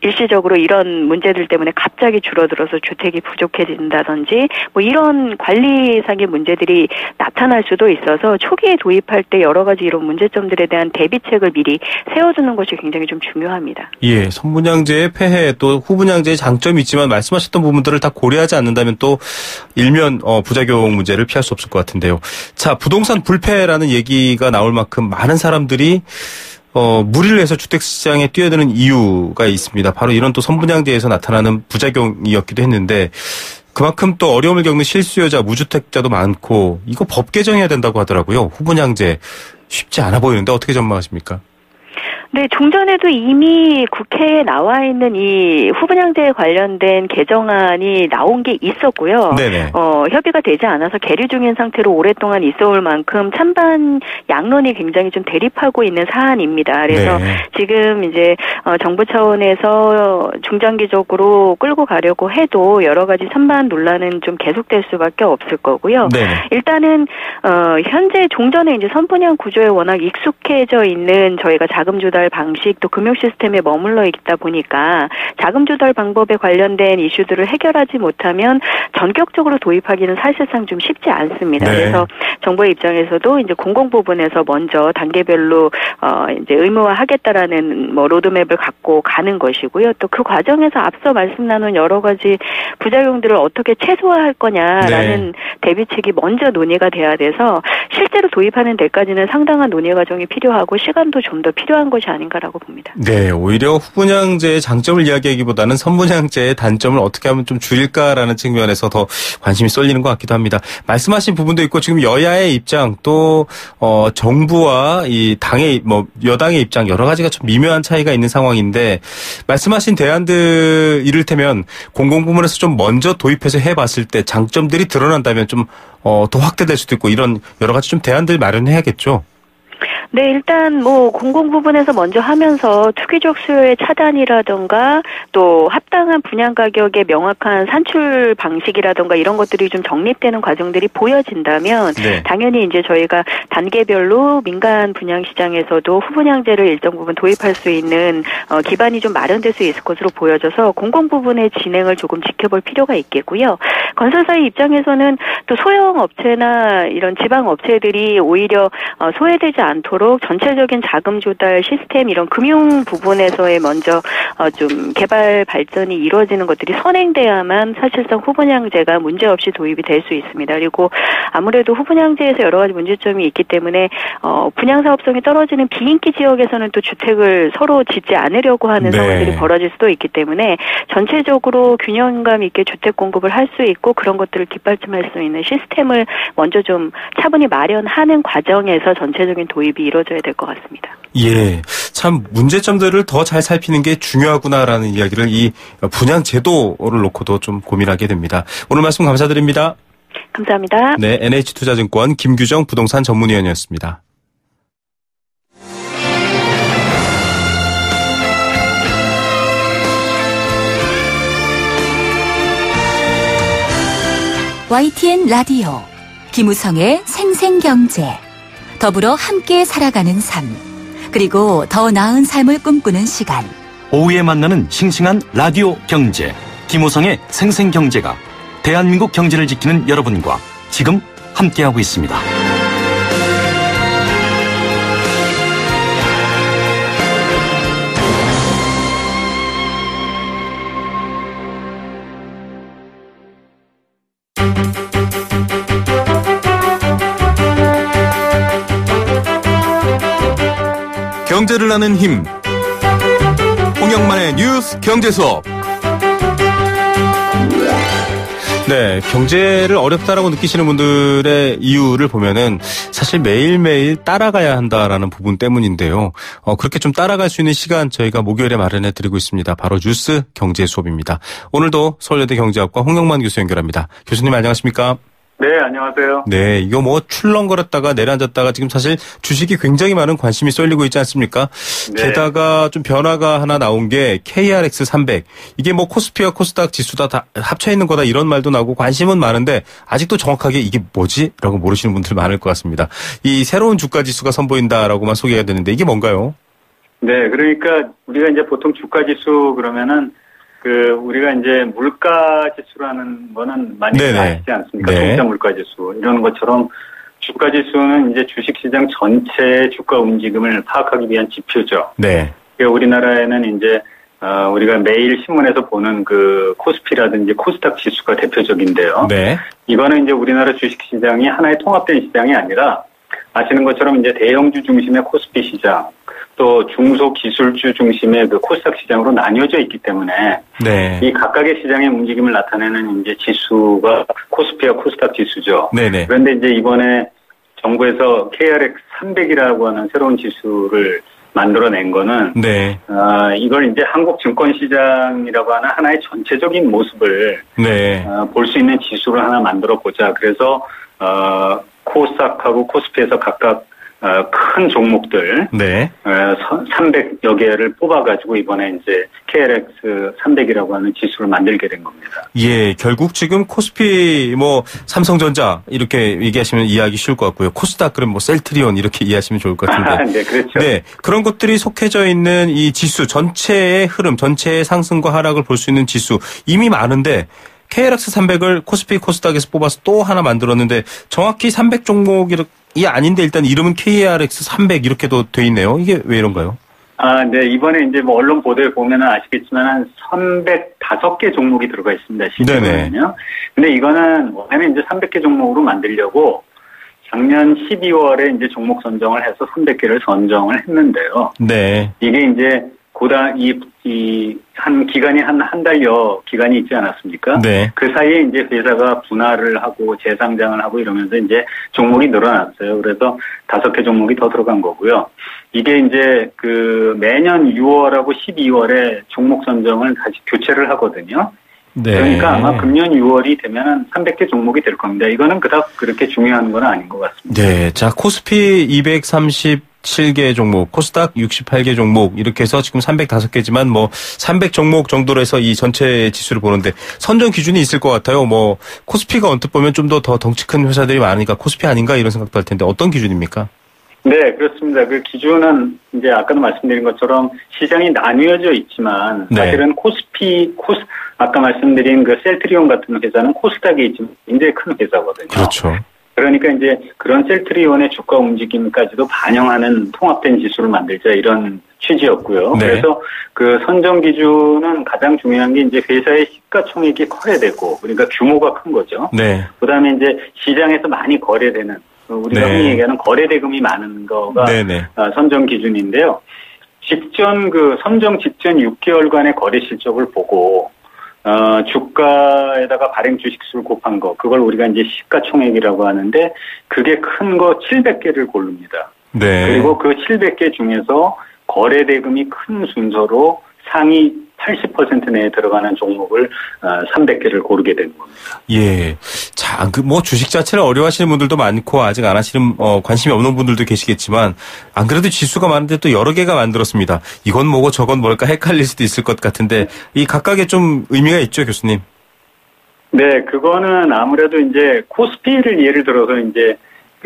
일시적으로 이런 문제들 때문에 갑자기 줄어들어서 주택이 부족해진다든지 이런 관리상의 문제들이 나타날 수도 있어서 초기에 도입할 때 여러 가지 이런 문제점들에 대한 대비책을 미리 세워두는 것이 굉장히 좀 중요합니다. 예, 선분양제의 폐해 또 후분양제의 장점이 있지만 말씀하셨던 부분들을 다 고려하지 않는다면 또 일면 부작용 문제를 피할 수 없을 것 같은데요. 자, 부동산 불패라는 얘기가 나올 만큼 많은 사람들이 무리를 해서 주택시장에 뛰어드는 이유가 있습니다. 바로 이런 또 선분양제에서 나타나는 부작용이었기도 했는데 그만큼 또 어려움을 겪는 실수요자, 무주택자도 많고 이거 법 개정해야 된다고 하더라고요. 후분양제 쉽지 않아 보이는데 어떻게 전망하십니까? 네, 종전에도 이미 국회에 나와 있는 이 후분양제에 관련된 개정안이 나온 게 있었고요. 네네. 협의가 되지 않아서 계류 중인 상태로 오랫동안 있어올 만큼 찬반 양론이 굉장히 좀 대립하고 있는 사안입니다. 그래서 네. 지금 이제 정부 차원에서 중장기적으로 끌고 가려고 해도 여러 가지 찬반 논란은 좀 계속될 수밖에 없을 거고요. 네. 일단은 현재 종전에 이제 선분양 구조에 워낙 익숙해져 있는 저희가 자금 조달 방식 또 금융 시스템에 머물러 있다 보니까 자금 조달 방법에 관련된 이슈들을 해결하지 못하면 전격적으로 도입하기는 사실상 좀 쉽지 않습니다. 네. 그래서 정부의 입장에서도 이제 공공 부분에서 먼저 단계별로 이제 의무화하겠다라는 로드맵을 갖고 가는 것이고요. 또 그 과정에서 앞서 말씀 나눈 여러 가지 부작용들을 어떻게 최소화할 거냐라는 대비책이 먼저 논의가 돼야 돼서 실제로 도입하는 데까지는 상당한 논의 과정이 필요하고 시간도 좀 더 필요한 것이 아닌가라고 봅니다. 네, 오히려 후분양제의 장점을 이야기하기보다는 선분양제의 단점을 어떻게 하면 좀 줄일까라는 측면에서 더 관심이 쏠리는 것 같기도 합니다. 말씀하신 부분도 있고 지금 여야의 입장 또 정부와 이 당의 여당의 입장 여러 가지가 좀 미묘한 차이가 있는 상황인데 말씀하신 대안들 이를테면 공공부문에서 좀 먼저 도입해서 해봤을 때 장점들이 드러난다면 좀 더 확대될 수도 있고 이런 여러 가지 좀 대안들 마련해야겠죠. 네, 일단 공공 부분에서 먼저 하면서 투기적 수요의 차단이라든가 또 합당한 분양 가격의 명확한 산출 방식이라든가 이런 것들이 좀 정립되는 과정들이 보여진다면 네. 당연히 이제 저희가 단계별로 민간 분양 시장에서도 후분양제를 일정 부분 도입할 수 있는 기반이 좀 마련될 수 있을 것으로 보여져서 공공 부분의 진행을 조금 지켜볼 필요가 있겠고요. 건설사의 입장에서는 또 소형 업체나 이런 지방 업체들이 오히려 소외되지 않도록 전체적인 자금 조달 시스템 이런 금융 부분에서의 먼저 좀 개발 발전이 이루어지는 것들이 선행돼야만 사실상 후분양제가 문제없이 도입이 될 수 있습니다. 그리고 아무래도 후분양제에서 여러 가지 문제점이 있기 때문에 분양 사업성이 떨어지는 비인기 지역에서는 또 주택을 서로 짓지 않으려고 하는 네. 상황들이 벌어질 수도 있기 때문에 전체적으로 균형감 있게 주택 공급을 할 수 있고 그런 것들을 뒷받침할 수 있는 시스템을 먼저 좀 차분히 마련하는 과정에서 전체적인 도입이 이루어져야 될 것 같습니다. 예, 참 문제점들을 더 잘 살피는 게 중요하구나라는 이야기를 이 분양 제도를 놓고도 좀 고민하게 됩니다. 오늘 말씀 감사드립니다. 감사합니다. 네, NH투자증권 김규정 부동산 전문위원이었습니다. YTN 라디오 김우성의 생생경제 더불어 함께 살아가는 삶 그리고 더 나은 삶을 꿈꾸는 시간. 오후에 만나는 싱싱한 라디오 경제. 김호성의 생생경제가 대한민국 경제를 지키는 여러분과 지금 함께하고 있습니다. 경제를 아는 힘. 홍영만의 뉴스 경제 수업. 네, 경제를 어렵다라고 느끼시는 분들의 이유를 보면은 사실 매일매일 따라가야 한다라는 부분 때문인데요. 그렇게 좀 따라갈 수 있는 시간 저희가 목요일에 마련해 드리고 있습니다. 바로 뉴스 경제 수업입니다. 오늘도 서울여대 경제학과 홍영만 교수 연결합니다. 교수님 안녕하십니까? 네, 안녕하세요. 네, 이거 뭐 출렁거렸다가 내려앉았다가 지금 사실 주식이 굉장히 많은 관심이 쏠리고 있지 않습니까? 네. 게다가 좀 변화가 하나 나온 게 KRX 300. 이게 뭐 코스피와 코스닥 지수다 다 합쳐 있는 거다 이런 말도 나오고 관심은 많은데 아직도 정확하게 이게 뭐지? 라고 모르시는 분들 많을 것 같습니다. 이 새로운 주가 지수가 선보인다라고만 소개가 되는데 이게 뭔가요? 네, 그러니까 우리가 이제 보통 주가 지수 그러면은 우리가 이제 물가 지수라는 거는 많이 아시지 않습니까? 네. 동사 물가 지수 이런 것처럼 주가 지수는 이제 주식시장 전체의 주가 움직임을 파악하기 위한 지표죠. 네. 그러니까 우리나라에는 이제 우리가 매일 신문에서 보는 그 코스피라든지 코스닥 지수가 대표적인데요. 네. 이거는 이제 우리나라 주식시장이 하나의 통합된 시장이 아니라 아시는 것처럼 이제 대형주 중심의 코스피 시장, 또 중소기술주 중심의 그 코스닥 시장으로 나뉘어져 있기 때문에 네. 이 각각의 시장의 움직임을 나타내는 이제 지수가 코스피와 코스닥 지수죠. 네네. 그런데 이제 이번에 정부에서 KRX 300이라고 하는 새로운 지수를 만들어낸 거는 네. 이걸 이제 한국 증권 시장이라고 하는 하나의 전체적인 모습을 네. 볼 수 있는 지수를 하나 만들어 보자. 그래서 코스닥하고 코스피에서 각각 큰 종목들 네. 300여 개를 뽑아가지고 이번에 이제 KRX 300이라고 하는 지수를 만들게 된 겁니다. 예, 결국 지금 코스피 뭐 삼성전자 이렇게 얘기하시면 이해하기 쉬울 것 같고요. 코스닥 그럼 뭐 셀트리온 이렇게 이해하시면 좋을 것 같은데. 네, 그렇죠. 네, 그런 것들이 속해져 있는 이 지수 전체의 흐름, 전체의 상승과 하락을 볼 수 있는 지수 이미 많은데. KRX 300을 코스피 코스닥에서 뽑아서 또 하나 만들었는데 정확히 300 종목이 아닌데 일단 이름은 KRX 300 이렇게도 돼 있네요. 이게 왜 이런가요? 네. 이번에 이제 뭐 언론 보도에 보면은 아시겠지만 한 305개 종목이 들어가 있습니다. 실제로는요. 근데 이거는 원래는 이제 300개 종목으로 만들려고 작년 12월에 이제 종목 선정을 해서 300개를 선정을 했는데요. 네. 이게 이제 한 기간이 한 달여 기간이 있지 않았습니까? 네. 그 사이에 이제 회사가 분할을 하고 재상장을 하고 이러면서 이제 종목이 늘어났어요. 그래서 5개 종목이 더 들어간 거고요. 이게 이제 매년 6월하고 12월에 종목 선정을 다시 교체를 하하거든요. 네. 그러니까 아마 금년 6월이 되면은 300개 종목이 될 겁니다. 이거는 그닥 그렇게 중요한 건 아닌 것 같습니다. 네. 자, 코스피 237개 종목, 코스닥 68개 종목, 이렇게 해서 지금 305개지만 뭐 300 종목 정도로 해서 이 전체 지수를 보는데 선정 기준이 있을 것 같아요. 뭐, 코스피가 언뜻 보면 좀 더 덩치 큰 회사들이 많으니까 코스피 아닌가 이런 생각도 할 텐데 어떤 기준입니까? 네, 그렇습니다. 그 기준은 이제 아까도 말씀드린 것처럼 시장이 나뉘어져 있지만 사실은 아까 말씀드린 그 셀트리온 같은 회사는 코스닥에 있지만 굉장히 큰 회사거든요. 그렇죠. 그러니까 이제 그런 셀트리온의 주가 움직임까지도 반영하는 통합된 지수를 만들자 이런 취지였고요. 네. 그래서 그 선정 기준은 가장 중요한 게 이제 회사의 시가총액이 커야 되고 그러니까 규모가 큰 거죠. 네. 그다음에 이제 시장에서 많이 거래되는 우리가 네. 흔히 얘기하는 거래 대금이 많은 거가 네네. 선정 기준인데요. 선정 직전 6개월간의 거래 실적을 보고 주가에다가 발행 주식수를 곱한 거, 그걸 우리가 이제 시가총액이라고 하는데, 그게 큰 거 700개를 고릅니다. 네. 그리고 그 700개 중에서 거래 대금이 큰 순서로 상위 80% 내에 들어가는 종목을 300개를 고르게 되는 겁니다. 예. 자, 뭐 주식 자체를 어려워하시는 분들도 많고 아직 안 하시는 관심이 없는 분들도 계시겠지만 안 그래도 지수가 많은데 또 여러 개가 만들었습니다. 이건 뭐고 저건 뭘까 헷갈릴 수도 있을 것 같은데 이 각각의 좀 의미가 있죠, 교수님? 네, 그거는 아무래도 이제 코스피를 예를 들어서 이제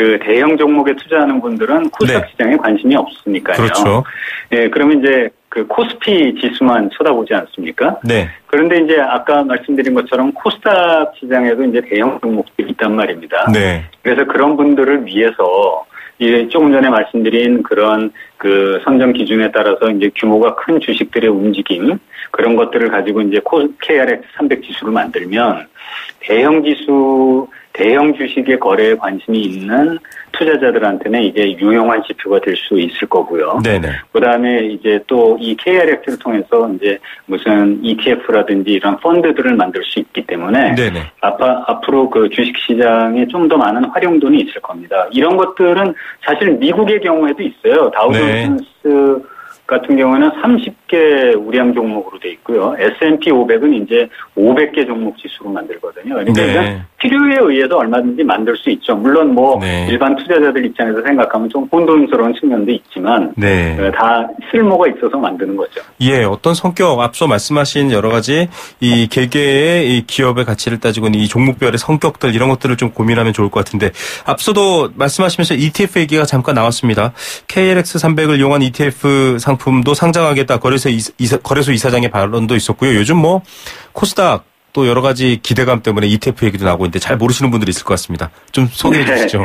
그 대형 종목에 투자하는 분들은 코스닥 네. 시장에 관심이 없으니까요. 그렇죠. 예, 그러면 이제 그 코스피 지수만 쳐다보지 않습니까? 네. 그런데 이제 아까 말씀드린 것처럼 코스닥 시장에도 이제 대형 종목들이 있단 말입니다. 네. 그래서 그런 분들을 위해서 조금 전에 말씀드린 그런 그 선정 기준에 따라서 이제 규모가 큰 주식들의 움직임 그런 것들을 가지고 이제 KRX 300 지수를 만들면 대형 주식의 거래에 관심이 있는 투자자들한테는 이제 유용한 지표가 될 수 있을 거고요. 네네. 그다음에 이제 또 이 KRX를 통해서 이제 무슨 ETF라든지 이런 펀드들을 만들 수 있기 때문에 네네. 앞으로 그 주식 시장에 좀 더 많은 활용도는 있을 겁니다. 이런 것들은 사실 미국의 경우에도 있어요. 다우존스 같은 경우는 30개 우량 종목으로 돼 있고요. S&P 500은 이제 500개 종목 지수로 만들거든요. 그러니까 네. 필요에 의해서 얼마든지 만들 수 있죠. 물론 뭐 네. 일반 투자자들 입장에서 생각하면 좀 혼돈스러운 측면도 있지만 네. 다 쓸모가 있어서 만드는 거죠. 예, 어떤 성격, 앞서 말씀하신 여러 가지 이 개개의 이 기업의 가치를 따지고는 이 종목별의 성격들 이런 것들을 좀 고민하면 좋을 것 같은데 앞서도 말씀하시면서 ETF 얘기가 잠깐 나왔습니다. KLX 300을 이용한 ETF 상품도 상장하겠다. 거래소 이사장의 발언도 있었고요. 요즘 뭐 코스닥 또 여러 가지 기대감 때문에 ETF 얘기도 나오고 있는데 잘 모르시는 분들이 있을 것 같습니다. 좀 소개해 주시죠.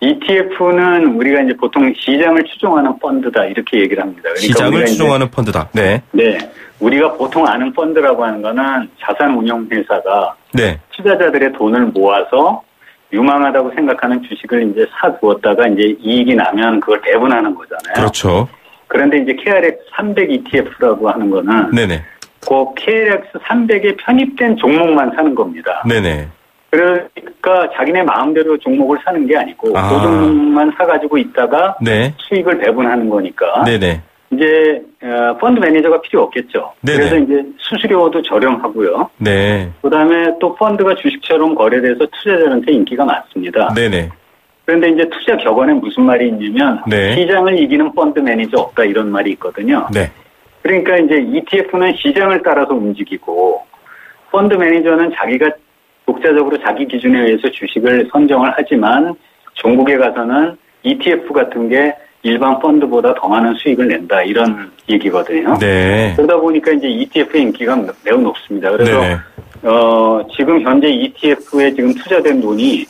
ETF는 우리가 이제 보통 시장을 추종하는 펀드다 이렇게 얘기를 합니다. 그러니까 시장을 추종하는 펀드다. 네. 네. 우리가 보통 아는 펀드라고 하는 거는 자산운용회사가 네. 투자자들의 돈을 모아서 유망하다고 생각하는 주식을 이제 사두었다가 이제 이익이 나면 그걸 배분하는 거잖아요. 그렇죠. 그런데 이제 KRX 300 ETF라고 하는 거는 네네. 그 KRX 300에 편입된 종목만 사는 겁니다. 네네. 그러니까 자기네 마음대로 종목을 사는 게 아니고 그 종목만 사가지고 있다가 네. 수익을 배분하는 거니까 네네. 이제 펀드 매니저가 필요 없겠죠. 네네. 그래서 이제 수수료도 저렴하고요. 네. 그다음에 또 펀드가 주식처럼 거래돼서 투자자한테 인기가 많습니다. 네네. 그런데 이제 투자 격언에 무슨 말이 있냐면 네. 시장을 이기는 펀드 매니저 없다 이런 말이 있거든요. 네. 그러니까 이제 ETF는 시장을 따라서 움직이고 펀드 매니저는 자기가 독자적으로 자기 기준에 의해서 주식을 선정을 하지만 종국에 가서는 ETF 같은 게 일반 펀드보다 더 많은 수익을 낸다 이런 얘기거든요. 네. 그러다 보니까 이제 ETF의 인기가 매우 높습니다. 그래서 네. 지금 현재 ETF에 지금 투자된 돈이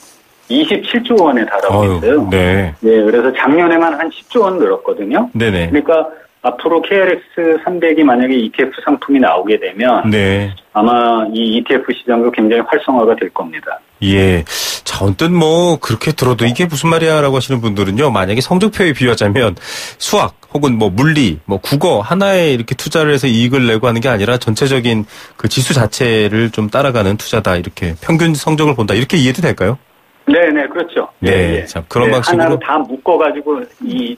27조 원에 달하고 있어요. 네. 네, 그래서 작년에만 한 10조 원 늘었거든요. 네네. 그러니까 앞으로 KRX 300이 만약에 ETF 상품이 나오게 되면 네. 아마 이 ETF 시장도 굉장히 활성화가 될 겁니다. 예. 자, 언뜻 뭐 그렇게 들어도 이게 무슨 말이야라고 하시는 분들은요. 만약에 성적표에 비유하자면 수학 혹은 뭐 물리, 뭐 국어 하나에 이렇게 투자를 해서 이익을 내고 하는 게 아니라 전체적인 그 지수 자체를 좀 따라가는 투자다. 이렇게 평균 성적을 본다. 이렇게 이해도 될까요? 네, 그렇죠. 네. 자, 그런 방식으로 하나로 다 묶어가지고 이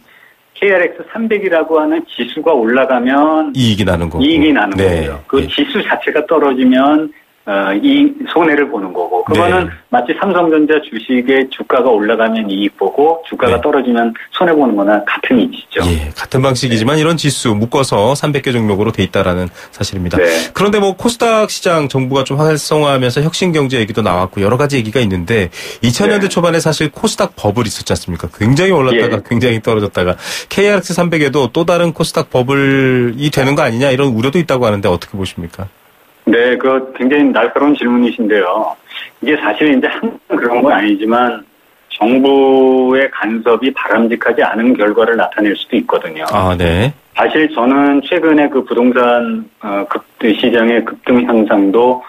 KRX 300이라고 하는 지수가 올라가면 이익이 나는 거고. 이익이 나는 네. 거고요. 그 네. 지수 자체가 떨어지면 이 손해를 보는 거고 그거는 네. 마치 삼성전자 주식의 주가가 올라가면 이익 보고 주가가 네. 떨어지면 손해 보는 거나 같은 이치죠. 예, 같은 방식이지만 이런 지수 묶어서 300개 종목으로 돼 있다라는 사실입니다. 네. 그런데 뭐 코스닥 시장 정부가 좀 활성화하면서 혁신 경제 얘기도 나왔고 여러 가지 얘기가 있는데 2000년대 초반에 사실 코스닥 버블이 있었지 않습니까? 굉장히 올랐다가 굉장히 떨어졌다가 KRX 300에도 또 다른 코스닥 버블이 되는 거 아니냐 이런 우려도 있다고 하는데 어떻게 보십니까? 네, 그 굉장히 날카로운 질문이신데요. 이게 사실 이제 항상 그런 건 아니지만 정부의 간섭이 바람직하지 않은 결과를 나타낼 수도 있거든요. 아, 네. 사실 저는 최근에 그 부동산 시장의 급등 현상도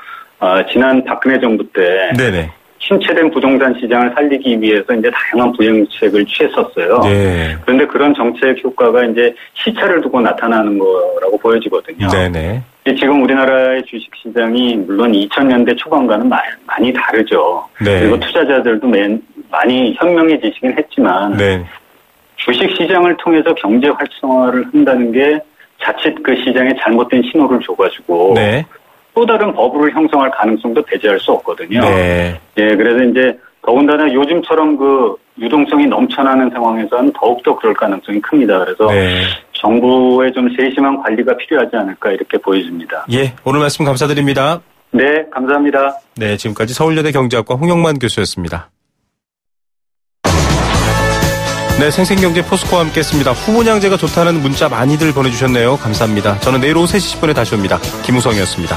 지난 박근혜 정부 때 네네. 침체된 부동산 시장을 살리기 위해서 이제 다양한 부양책을 취했었어요. 네. 그런데 그런 정책 효과가 이제 시차를 두고 나타나는 거라고 보여지거든요. 네네. 지금 우리나라의 주식 시장이 물론 2000년대 초반과는 많이 다르죠. 네. 그리고 투자자들도 많이 현명해지시긴 했지만 네. 주식 시장을 통해서 경제 활성화를 한다는 게 자칫 그 시장에 잘못된 신호를 줘가지고 네. 또 다른 버블을 형성할 가능성도 배제할 수 없거든요. 네. 예, 그래서 이제 더군다나 요즘처럼 그 유동성이 넘쳐나는 상황에서는 더욱더 그럴 가능성이 큽니다. 그래서 네. 정부의 좀 세심한 관리가 필요하지 않을까 이렇게 보여집니다. 예, 오늘 말씀 감사드립니다. 네, 감사합니다. 네, 지금까지 서울여대 경제학과 홍영만 교수였습니다. 네, 생생경제 포스코와 함께했습니다. 후문양제가 좋다는 문자 많이들 보내주셨네요. 감사합니다. 저는 내일 오후 3시 10분에 다시 옵니다. 김우성이었습니다.